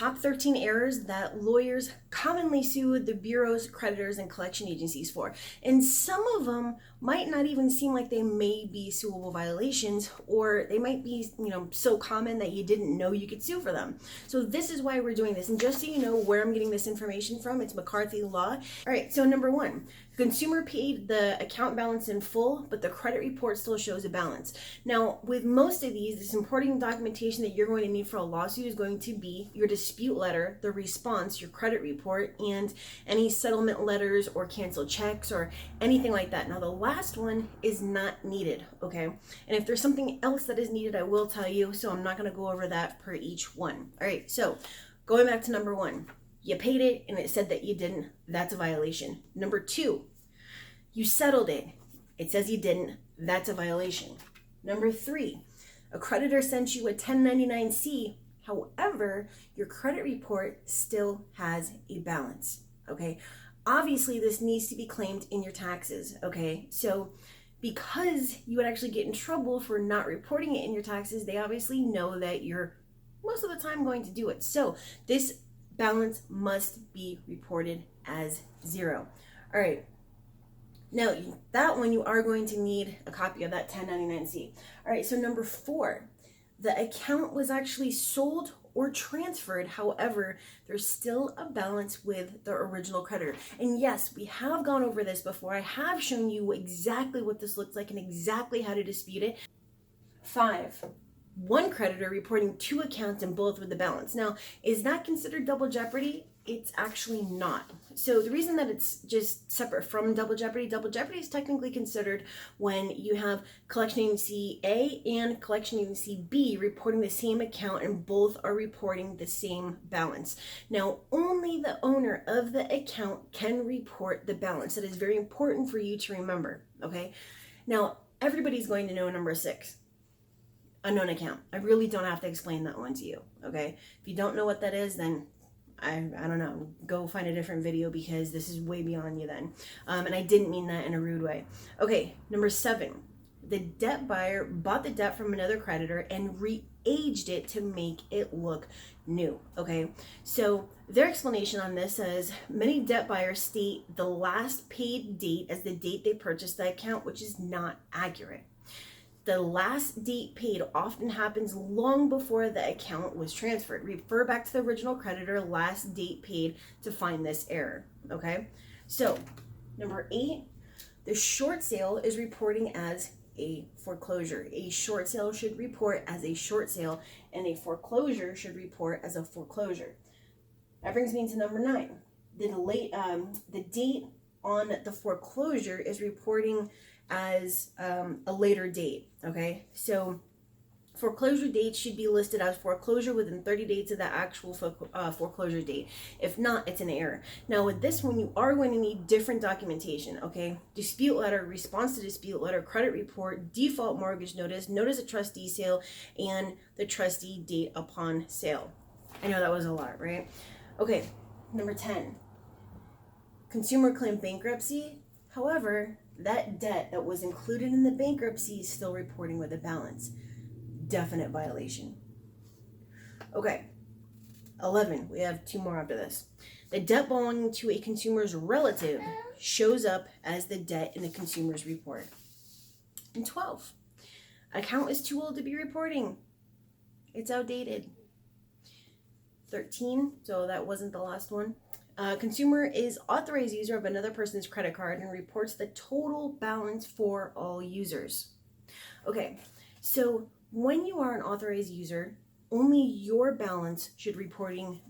Top 13 errors that lawyers commonly sue the bureaus, creditors, and collection agencies for. And some of them might not even seem like they may be suable violations, or they might be, so common that you didn't know you could sue for them. So this is why we're doing this. And just so you know where I'm getting this information from, it's McCarthy Law. All right, so number one, consumer paid the account balance in full, but the credit report still shows a balance. Now, with most of these, the supporting documentation that you're going to need for a lawsuit is going to be your dispute letter, the response, your credit report, and any settlement letters or canceled checks or anything like that. Now, the last one is not needed, okay? And if there's something else that is needed, I will tell you, so I'm not going to go over that per each one. All right, so going back to number one, you paid it and it said that you didn't, that's a violation. Number two, you settled it, it says you didn't, that's a violation. Number three, a creditor sent you a 1099-C, however, your credit report still has a balance, okay? Obviously, this needs to be claimed in your taxes, okay? So because you would actually get in trouble for not reporting it in your taxes, they obviously know that you're most of the time going to do it. So this balance must be reported as zero. All right. Now, that one, you are going to need a copy of that 1099-C. All right, so number four, the account was actually sold or transferred. However, there's still a balance with the original creditor. And yes, we have gone over this before. I have shown you exactly what this looks like and exactly how to dispute it. Five, one creditor reporting two accounts and both with the balance. Now, is that considered double jeopardy? It's actually not. So the reason that it's just separate from double jeopardy is technically considered when you have collection agency A and collection agency B reporting the same account and both are reporting the same balance. Now, only the owner of the account can report the balance. That is very important for you to remember, okay? Now, everybody's going to know number six. Unknown account. I really don't have to explain that one to you, okay? If you don't know what that is, then I don't know, go find a different video because this is way beyond you then. And I didn't mean that in a rude way. Okay, number seven, the debt buyer bought the debt from another creditor and re-aged it to make it look new, okay? So their explanation on this says, many debt buyers state the last paid date as the date they purchased the account, which is not accurate. The last date paid often happens long before the account was transferred. Refer back to the original creditor, last date paid, to find this error, okay? So, number eight, the short sale is reporting as a foreclosure. A short sale should report as a short sale, and a foreclosure should report as a foreclosure. That brings me to number nine. The date on the foreclosure is reporting as a later date, okay? So foreclosure dates should be listed as foreclosure within 30 days of the actual foreclosure date. If not, it's an error. Now with this one, you are going to need different documentation, okay? Dispute letter, response to dispute letter, credit report, default mortgage notice, notice of trustee sale, and the trustee date upon sale. I know that was a lot, right? Okay, number 10, consumer claim bankruptcy. However, that debt that was included in the bankruptcy is still reporting with a balance. Definite violation. Okay, 11, we have two more after this. The debt belonging to a consumer's relative shows up as the debt in the consumer's report. And 12, account is too old to be reporting. It's outdated. 13, so that wasn't the last one. Consumer is authorized user of another person's credit card and reports the total balance for all users. Okay, so when you are an authorized user, only your balance should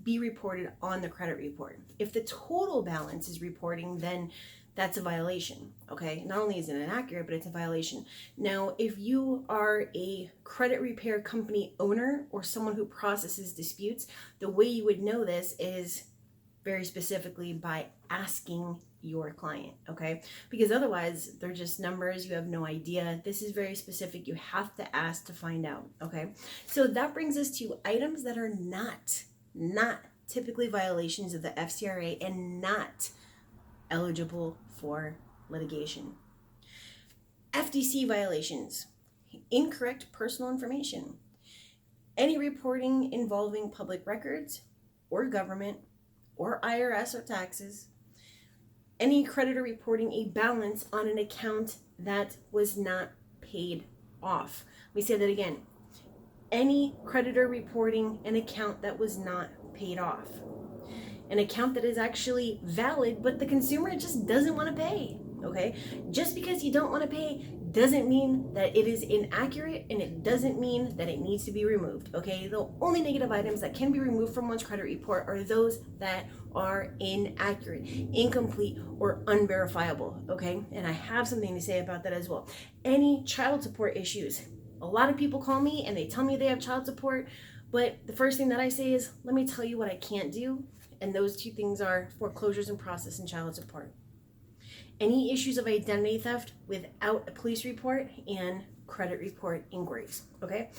be reported on the credit report. If the total balance is reporting, then that's a violation, okay? Not only is it inaccurate, but it's a violation. Now, if you are a credit repair company owner or someone who processes disputes, the way you would know this is very specifically by asking your client, okay? Because otherwise, they're just numbers, you have no idea. This is very specific, you have to ask to find out, okay? So that brings us to items that are not typically violations of the FCRA and not eligible for litigation. FDC violations, incorrect personal information, any reporting involving public records, or government or IRS or taxes, any creditor reporting a balance on an account that was not paid off. Let me say that again. Any creditor reporting an account that was not paid off. An account that is actually valid, but the consumer just doesn't want to pay, okay? Just because you don't want to pay doesn't mean that it is inaccurate, and it doesn't mean that it needs to be removed, okay? The only negative items that can be removed from one's credit report are those that are inaccurate, incomplete, or unverifiable, okay? And I have something to say about that as well. Any child support issues. A lot of people call me and they tell me they have child support, but the first thing that I say is, let me tell you what I can't do. And those two things are foreclosures in process and child support. Any issues of identity theft without a police report and credit report inquiries, okay?